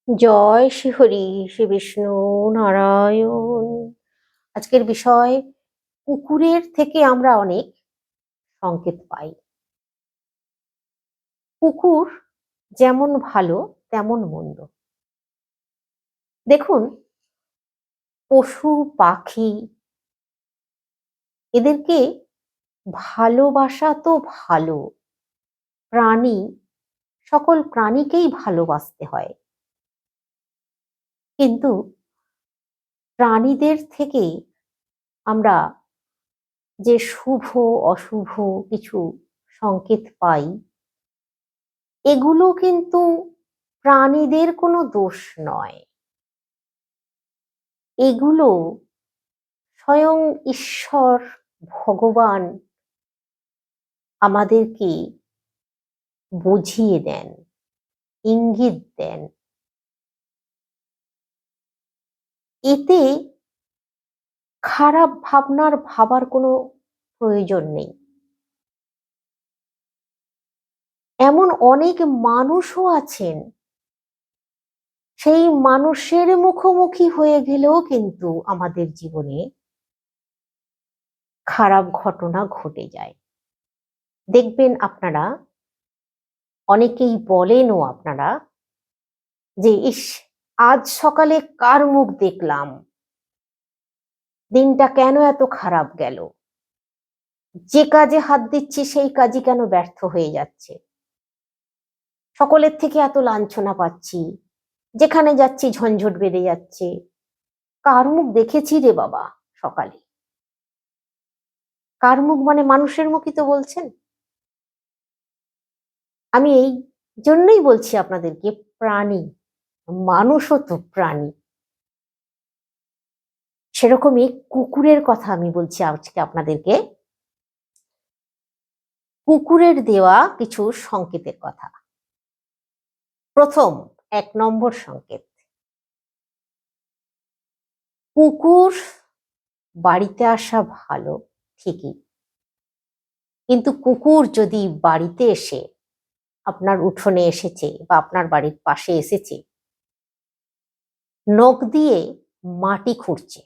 জয় শ্রী হরি শ্রী বিষ্ণু নারায়ণ। আজকের বিষয়, কুকুরের থেকে আমরা অনেক সংকেত পাই। কুকুর যেমন ভালো তেমন মন্দ। দেখুন, পশু পাখি এদেরকে ভালোবাসা তো ভালো, প্রাণী, সকল প্রাণীকেই ভালোবাসতে হয়। কিন্তু প্রাণীদের থেকে আমরা যে শুভ অশুভ কিছু সংকেত পাই, এগুলো কিন্তু প্রাণীদের কোনো দোষ নয়। এগুলো স্বয়ং ঈশ্বর ভগবান আমাদেরকে বুঝিয়ে দেন, ইঙ্গিত দেন। এতে খারাপ ভাবনার ভাবার কোনো প্রয়োজন নেই। এমন অনেক মানুষও আছেন, সেই মানুষের মুখোমুখি হয়ে গেলেও কিন্তু আমাদের জীবনে খারাপ ঘটনা ঘটে যায়। দেখবেন আপনারা, অনেকেই বলেনও আপনারা যে, ইস, আজ সকালে কার মুখ দেখলাম, দিনটা কেন এত খারাপ গেল, যে কাজে হাত দিচ্ছি সেই কাজই কেন ব্যর্থ হয়ে যাচ্ছে, সকলের থেকে এত লাঞ্ছনা পাচ্ছি, যেখানে যাচ্ছি ঝঞ্ঝট বেড়ে যাচ্ছে। কার মুখ দেখেছি রে বাবা সকালে? কার মুখ মানে মানুষের মুখই তো বলছেন। আমি এই জন্যই বলছি আপনাদেরকে, প্রাণী, মানুষও তো প্রাণী। সেরকমই কুকুরের কথা আমি বলছি আজকে আপনাদেরকে। কুকুরের দেওয়া কিছু সংকেতের কথা। প্রথম, 1 নম্বর সংকেত, কুকুর বাড়িতে আসা ভালো ঠিকই, কিন্তু কুকুর যদি বাড়িতে এসে আপনার উঠোনে এসেছে বা আপনার বাড়ির পাশে এসেছে, নখ দিয়ে মাটি খুঁড়ছে,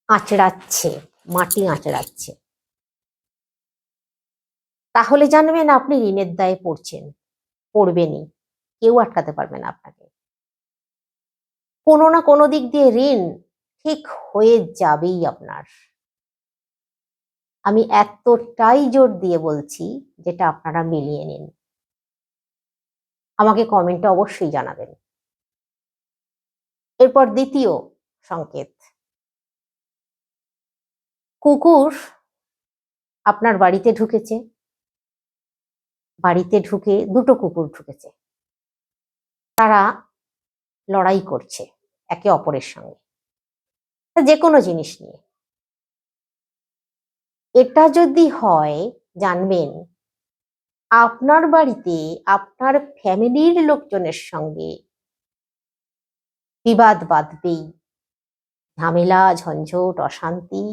আঁচড়াচ্ছে, মাটি আঁচড়াচ্ছে, তাহলে জানবেন আপনি ঋণের দায়ে পড়ছেন, পড়বেনই, কেউ আটকাতে পারবে না আপনাকে। কোনো না কোনো দিক দিয়ে ঋণ ঠিক হয়ে যাবেই আপনার। আমি এতটাই জোর দিয়ে বলছি, যেটা আপনারা মিলিয়ে নিন। আমাকে কমেন্টে অবশ্যই জানাবেন। এরপর দ্বিতীয় সংকেত, কুকুর আপনার বাড়িতে ঢুকেছে, বাড়িতে ঢুকে দুটো কুকুর ঢুকেছে, তারা লড়াই করছে একে অপরের সঙ্গে, যে কোনো জিনিস নিয়ে। এটা যদি হয়, জানবেন আপনার বাড়িতে আপনার ফ্যামিলির লোকজনের সঙ্গে বিবাদ বাঁধবেই, ঝামেলা ঝঞ্ঝট অশান্তি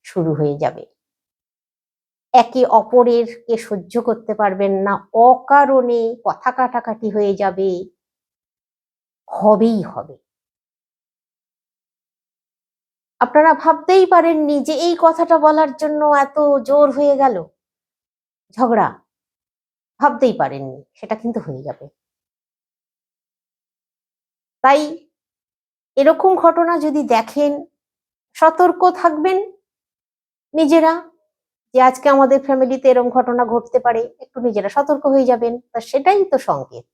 শুরু হয়ে যাবে। একে অপরের কে সহ্য করতে পারবেন না, অকারণে কথা কাটাকাটি হয়ে যাবে, হবেই হবে। আপনারা ভাবতেই পারেননি যে এই কথাটা বলার জন্য এত জোর হয়ে গেল ঝগড়া, ভাবতেই পারেননি, সেটা কিন্তু হয়ে যাবে। তাই এরকম ঘটনা যদি দেখেন, সতর্ক থাকবেন নিজেরা, যে আজকে আমাদের ফ্যামিলিতে এরকম ঘটনা ঘটতে পারে, একটু নিজেরা সতর্ক হয়ে যাবেন। তা সেটাই তো সংকেত,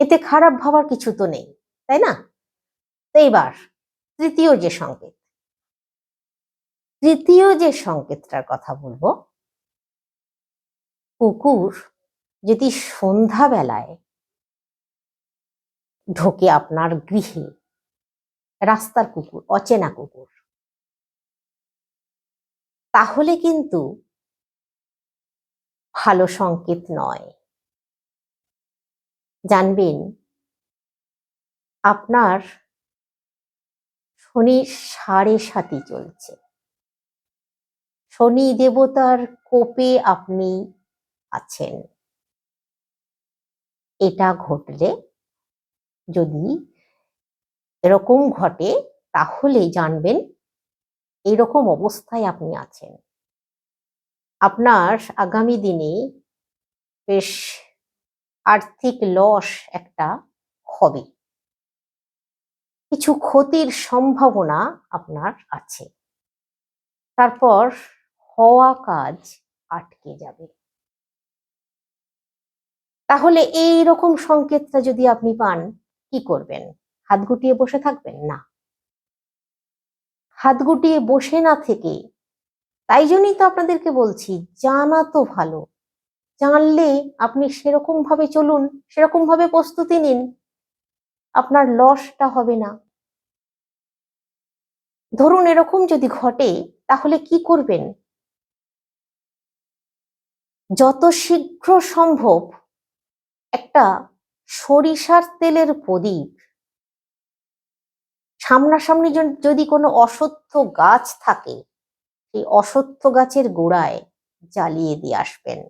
এতে খারাপ ভাবার কিছু তো নেই, তাই না? তো এইবার তৃতীয় যে সংকেত, তৃতীয় যে সংকেতটার কথা বলবো, কুকুর যদি সন্ধ্যাবেলায় ঢোকে আপনার গৃহে, রাস্তার কুকুর, অচেনা কুকুর, তাহলে কিন্তু ভালো সংকেত নয়। জানবেন আপনার শনি 7.5 চলছে, শনি দেবতার কোপে আপনি আছেন। এটা ঘটলে, যদি এরকম ঘটে, তাহলে জানবেন এরকম অবস্থায় আপনি আছেন। আপনার আগামী দিনে বেশ আর্থিক লস একটা হবে, কিছু ক্ষতির সম্ভাবনা আপনার আছে, তারপর হওয়া কাজ আটকে যাবে। তাহলে এই রকম সংকেতটা যদি আপনি পান, কি করবেন? হাত গুটিয়ে বসে থাকবেন? না, হাত গুটিয়ে বসে না থেকে, তাই জন্যই তো আপনাদেরকে বলছি, জানা তো ভালো, জানলে আপনি সেরকম ভাবে চলুন, সেরকম ভাবে প্রস্তুতি নিন, আপনার লসটা হবে না। ধরুন এরকম যদি ঘটে, তাহলে কি করবেন? যত শীঘ্র সম্ভব একটা সরিষার তেলের প্রদীপ, সামনাসামনি যদি কোনো অশ্বত্থ গাছ থাকে, সেই অশ্বত্থ গাছের গোড়ায় জ্বালিয়ে দিয়ে আসবেন।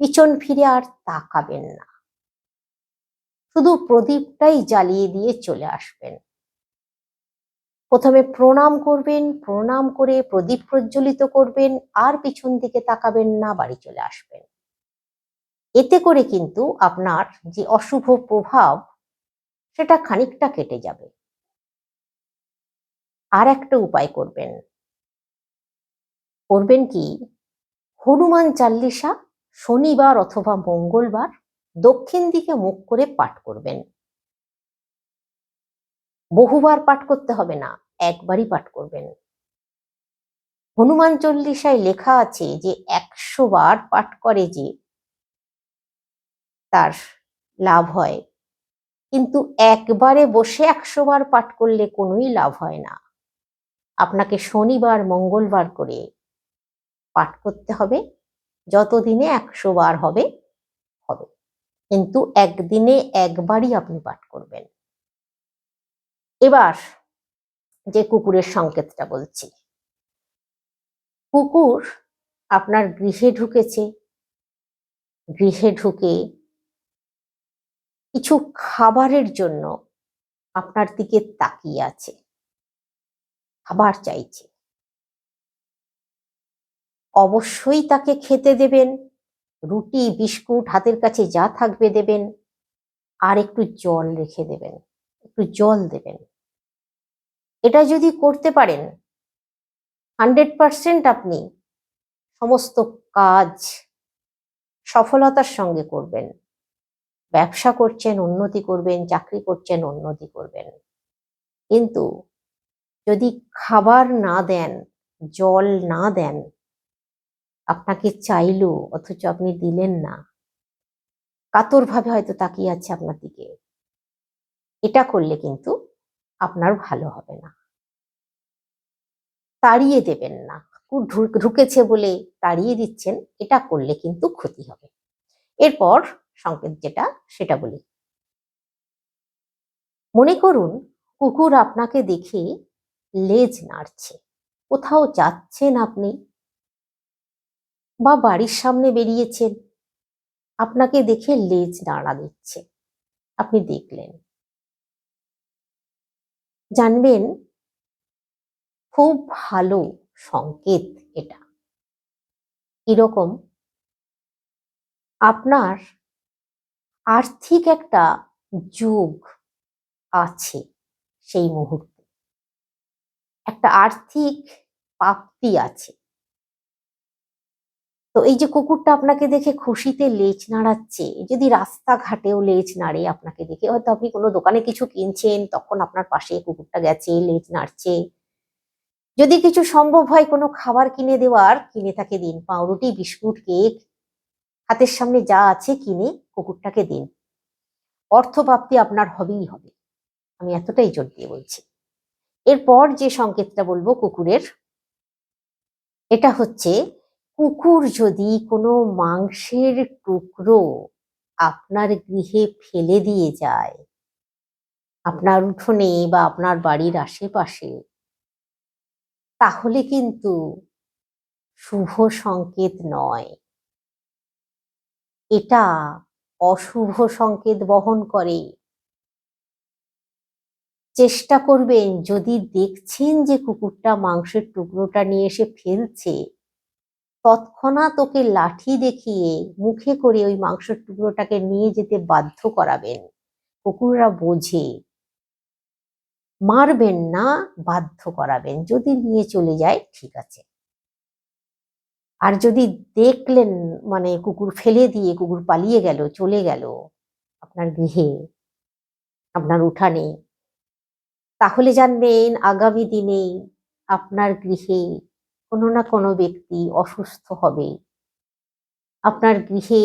পিছন ফিরে আর তাকাবেন না, শুধু প্রদীপটাই জ্বালিয়ে দিয়ে চলে আসবেন। প্রথমে প্রণাম করবেন, প্রণাম করে প্রদীপ প্রজ্বলিত করবেন, আর পিছন দিকে তাকাবেন না, বাড়ি চলে আসবেন। এতে করে কিন্তু আপনার যে অশুভ প্রভাব, সেটা খানিকটা কেটে যাবে। আর একটা উপায় করবেন। করবেন কি, হনুমান চাল্লিশা শনিবার অথবা মঙ্গলবার দক্ষিণ দিকে মুখ করে পাঠ করবেন। বহুবার পাঠ করতে হবে না, একবারই পাঠ করবেন। হনুমান চল্লিশায় লেখা আছে যে 100 বার পাঠ করে যে তার লাভ হয়, কিন্তু একবারে বসে 100 বার পাঠ করলে কোনোই লাভ হয় না। আপনাকে শনিবার মঙ্গলবার করে পাঠ করতে হবে, যতদিনে 100 বার হবে হবে, কিন্তু একদিনে একবারই আপনি পাঠ করবেন। এবার যে কুকুরের সংকেতটা বলছি, কুকুর আপনার গৃহে ঢুকেছে, গৃহে ঢুকে কিছু খাবারের জন্য আপনার দিকে তাকিয়ে আছে, খাবার চাইছে। অবশ্যই তাকে খেতে দেবেন, রুটি বিস্কুট হাতের কাছে যা থাকবে দেবেন, আর একটু জল রেখে দেবেন, একটু জল দেবেন। এটা যদি করতে পারেন, 100% আপনি সমস্ত কাজ সফলতার সঙ্গে করবেন। ব্যবসা করছেন, উন্নতি করবেন, চাকরি করছেন, উন্নতি করবেন। কিন্তু যদি খাবার না দেন, জল না দেন, আপনাকে চাইলো অথচ আপনি দিলেন না, কাতরভাবে হয়তো তাকিয়ে আছে আপনার দিকে, এটা করলে কিন্তু আপনার ভালো হবে না। তাড়িয়ে দেবেন না, ঢুকেছে বলে তাড়িয়ে দিচ্ছেন, এটা করলে কিন্তু ক্ষতি হবে। এরপর সংকেত যেটা, সেটা বলি। মনে করুন কুকুর আপনাকে দেখে লেজ নাড়ছে, কোথাও যাচ্ছেন আপনি বা বাড়ির সামনে বেরিয়েছেন, আপনাকে দেখে লেজ নাড়া দিচ্ছে, আপনি দেখলেন, জানবেন খুব ভালো সংকেত এটা। এরকম আপনার আর্থিক একটা যোগ আছে, সেই মুহূর্তে একটা আর্থিক প্রাপ্তি আছে। তো এই যে কুকুরটা আপনাকে দেখে খুশিতে লেজ নাড়াচ্ছে, যদি রাস্তাঘাটেও লেজ নাড়ে আপনাকে দেখে, হয়তো আপনি কোনো দোকানে কিছু কিনছেন, তখন আপনার পাশে কুকুরটা গেছে, লেজ নাড়ছে। যদি কিছু সম্ভব হয় কোনো খাবার কিনে দেওয়ার, কিনে তাকে দিন, পাউরুটি বিস্কুট কেক, হাতের সামনে যা আছে কিনে কুকুরটাকে দিন। অর্থপ্রাপ্তি আপনার হবেই হবে, আমি এতটাই জোর দিয়ে বলছি। এরপর যে সংকেতটা বলবো কুকুরের, এটা হচ্ছে, কুকুর যদি কোনো মাংসের টুকরো আপনার গৃহে ফেলে দিয়ে যায়, আপনার উঠোনে বা আপনার বাড়ির আশেপাশে, তাহলে কিন্তু শুভ সংকেত নয়। এটা অশুভ সংকেত বহন করে। চেষ্টা করবেন, যদি দেখছেন যে কুকুরটা মাংসের টুকরোটা নিয়ে এসে ফেলছে, তৎক্ষণাৎ ওকে লাঠি দেখিয়ে মুখে করে ওই মাংসের টুকরোটাকে নিয়ে যেতে বাধ্য করাবেন। কুকুররা বোঝে। মারবেন না, বাধ্য করাবেন। যদি নিয়ে চলে যায় ঠিক আছে। আর যদি দেখলেন মানে কুকুর ফেলে দিয়ে কুকুর পালিয়ে গেল, চলে গেল আপনার গৃহে, আপনার উঠানে, তাহলে জানবেন আগামী দিনে আপনার গৃহে কোনো না কোনো ব্যক্তি অসুস্থ হবে। আপনার গৃহে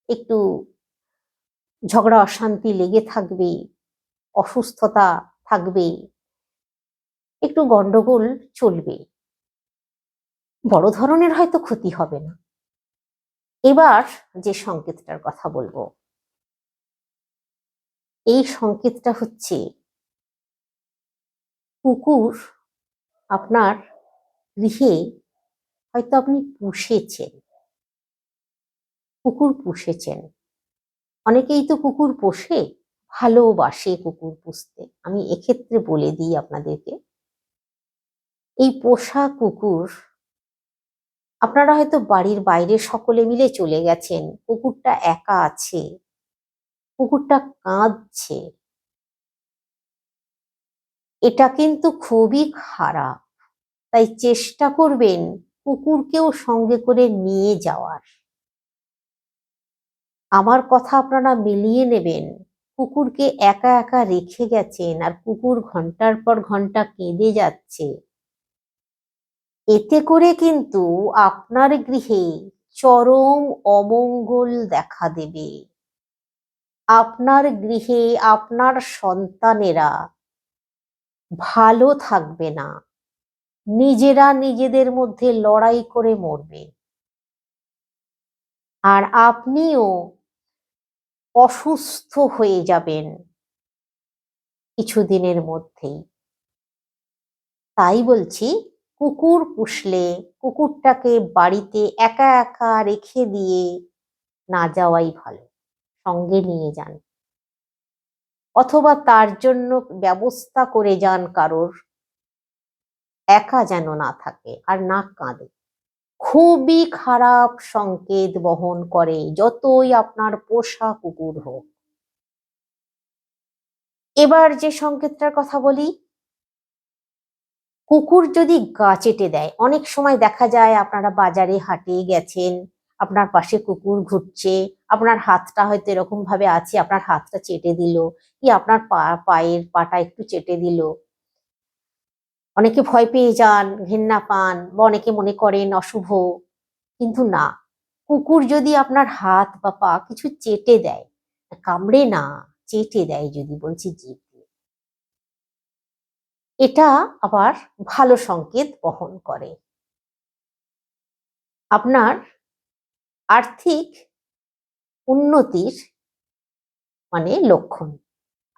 একটু ঝগড়া অশান্তি লেগে থাকবে, অসুস্থতা থাকবে, একটু গন্ডগোল চলবে। বড় ধরনের হয়তো ক্ষতি হবে না। এবার যে সংকেতটার কথা বলবো, এই সংকেতটা হচ্ছে কুকুর আপনার গৃহে হয়তো আপনি পুষেছেন, কুকুর পুষেছেন। অনেকেই তো কুকুর পোষে, ভালোবাসে কুকুর পুষতে। আমি এক্ষেত্রে বলে দিই আপনাদেরকে, এই পোষা কুকুর আপনারা হয়তো বাড়ির বাইরে সকলে মিলে চলে গেছেন, কুকুরটা একা আছে, কুকুরটা কাঁদছে, এটা কিন্তু খুবই খারাপ। তাই চেষ্টা করবেন কুকুরকেও সঙ্গে করে নিয়ে যাওয়ার। আমার কথা আপনারা মিলিয়ে নেবেন। কুকুরকে একা একা রেখে গেছেন আর কুকুর ঘন্টার পর ঘন্টা কেঁদে যাচ্ছে, এতে করে কিন্তু আপনার গৃহে চরম অমঙ্গল দেখা দেবে। আপনার গৃহে আপনার সন্তানেরা ভালো থাকবে না, নিজেরা নিজেদের মধ্যে লড়াই করে মরবে। আর আপনিও অসুস্থ হয়ে যাবেন কিছুদিনের মধ্যেই। তাই বলছি, কুকুর পুষলে কুকুরটাকে বাড়িতে একা একা রেখে দিয়ে না যাওয়াই ভালো, সঙ্গে নিয়ে যান। অথবা তার জন্য ব্যবস্থা করে যান কারোর, একা যেন না থাকে আর না কাঁদে। খুবই খারাপ সংকেত বহন করে, যতই আপনার পোষা কুকুর হোক। এবার যে সংকেতটার কথা বলি, কুকুর যদি গা চেটে দেয়। অনেক সময় দেখা যায় আপনারা বাজারে হাটে গেছেন, আপনার পাশে কুকুর ঘুরছে, আপনার হাতটা হয়তো এরকম ভাবে আছে, আপনার হাতটা চেটে দিল, কি আপনার পায়ের পাটা একটু চেটে দিল। অনেকে ভয় পেয়ে যান, ঘেন্না পান, বা অনেকে মনে করেন অশুভ। কিন্তু না, কুকুর যদি আপনার হাত বা পা কিছু চেটে দেয়, কামড়ে না, চেটে দেয় যদি, বলছি জিভ দিয়ে, এটা আবার ভালো সংকেত বহন করে। আপনার আর্থিক উন্নতির মানে লক্ষণ,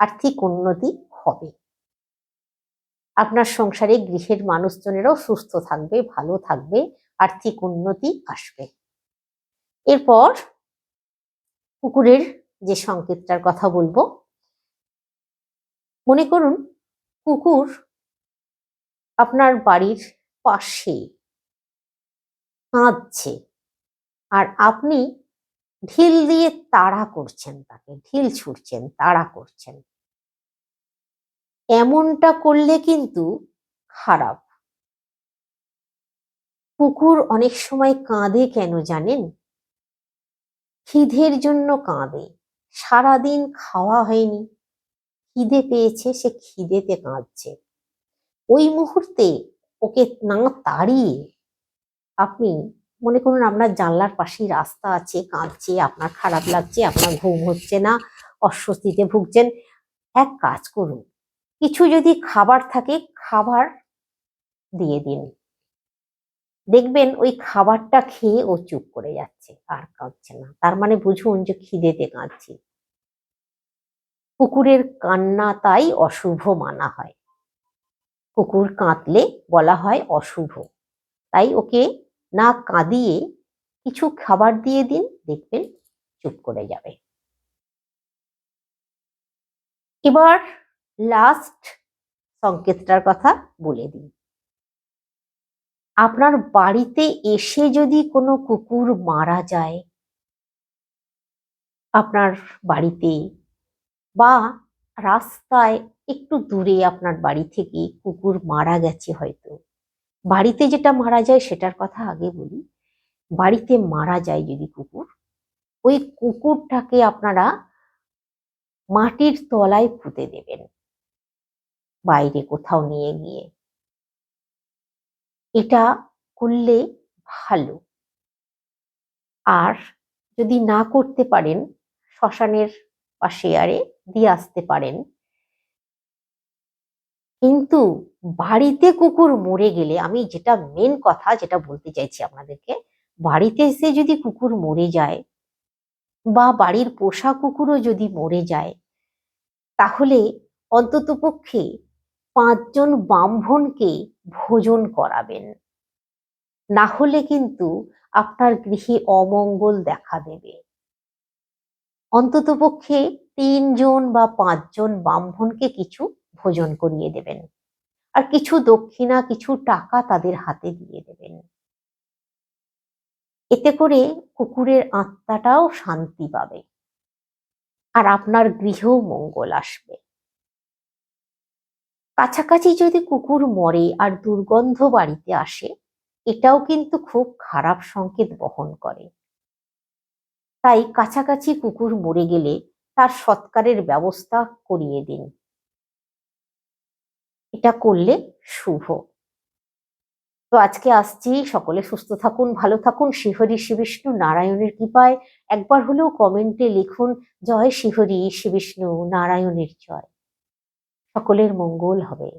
আর্থিক উন্নতি হবে। আপনার সংসারে গৃহের মানুষজনেরাও সুস্থ থাকবে, ভালো থাকবে, আর্থিক উন্নতি আসবে। এরপর কুকুরের যে সংকেতটার কথা বলবো, মনে করুন কুকুর আপনার বাড়ির পাশে কাঁদছে আর আপনি ঢিল দিয়ে তাড়া করছেন, তাকে ঢিল ছুড়ছেন, তাড়া করছেন। এমনটা করলে কিন্তু খারাপ। কুকুর অনেক সময় কাঁদে কেন জানেন? খিদের জন্য কাঁদে। সারাদিন খাওয়া হয়নি, খিদে পেয়েছে, সে খিদেতে কাঁদছে। ওই মুহূর্তে ওকে না তাড়িয়ে আপনি, মনে করুন আপনার জানলার পাশেই রাস্তা আছে, কাঁদছে, আপনার খারাপ লাগছে, আপনার ঘুম হচ্ছে না, অস্বস্তিতে ভুগছেন, এক কাজ করুন, কিছু যদি খাবার থাকে খাবার দিয়ে দিন। দেখবেন ওই খাবারটা খেয়ে ও চুপ করে যাচ্ছে, আর কাঁদছে না। তার মানে বুঝুন যে খিদেতে কাঁদছে। কুকুরের কান্না তাই অশুভ মানা হয়। কুকুর কাঁদলে বলা হয় অশুভ। তাই ওকে না কাঁদিয়ে কিছু খাবার দিয়ে দিন, দেখবেন চুপ করে যাবে। এবার লাস্ট সংকেতটার কথা বলে দিই। আপনার বাড়িতে এসে যদি কোনো কুকুর মারা যায় আপনার বাড়িতে, বা রাস্তায় একটু দূরে আপনার বাড়ি থেকে কুকুর মারা গেছে, হয়তো বাড়িতে যেটা মারা যায় সেটার কথা আগে বলি। বাড়িতে মারা যায় যদি কুকুর, ওই কুকুরটাকে আপনারা মাটির তলায় পুঁতে দেবেন, বাইরে কোথাও নিয়ে গিয়ে। এটা করলে ভালো। আর যদি না করতে পারেন, শ্মশানের পাশে আরে দিয়ে আসতে পারেন। কিন্তু বাড়িতে কুকুর মরে গেলে, আমি যেটা মেন কথা যেটা বলতে চাইছি আপনাদেরকে, বাড়িতে এসে যদি কুকুর মরে যায় বা বাড়ির পোষা কুকুরও যদি মরে যায়, তাহলে অন্ততপক্ষে 5 জন ব্রাহ্মণকে ভোজন করাবেন। না হলে কিন্তু আপনার গৃহে অমঙ্গল দেখা দেবে। অন্ততপক্ষে 3 জন বা 5 জন ব্রাহ্মণকে কিছু ভোজন করিয়ে দেবেন, আর কিছু দক্ষিণা, কিছু টাকা তাদের হাতে দিয়ে দেবেন। এতে করে কুকুরের আত্মাটাও শান্তি পাবে, আর আপনার গৃহেও মঙ্গল আসবে। কাছাকাছি যদি কুকুর মরে আর দুর্গন্ধ বাড়িতে আসে, এটাও কিন্তু খুব খারাপ সংকেত বহন করে। তাই কাছাকাছি কুকুর মরে গেলে তার সৎকারের ব্যবস্থা করিয়ে দিন। এটা করলে শুভ। তো আজকে আসছি, সকলে সুস্থ থাকুন, ভালো থাকুন। শ্রীহরি শ্রী বিষ্ণু নারায়ণের কৃপায় একবার হলেও কমেন্টে লিখুন, জয় শ্রীহরি শ্রী বিষ্ণু নারায়ণের জয়। সকলের মঙ্গল হবে।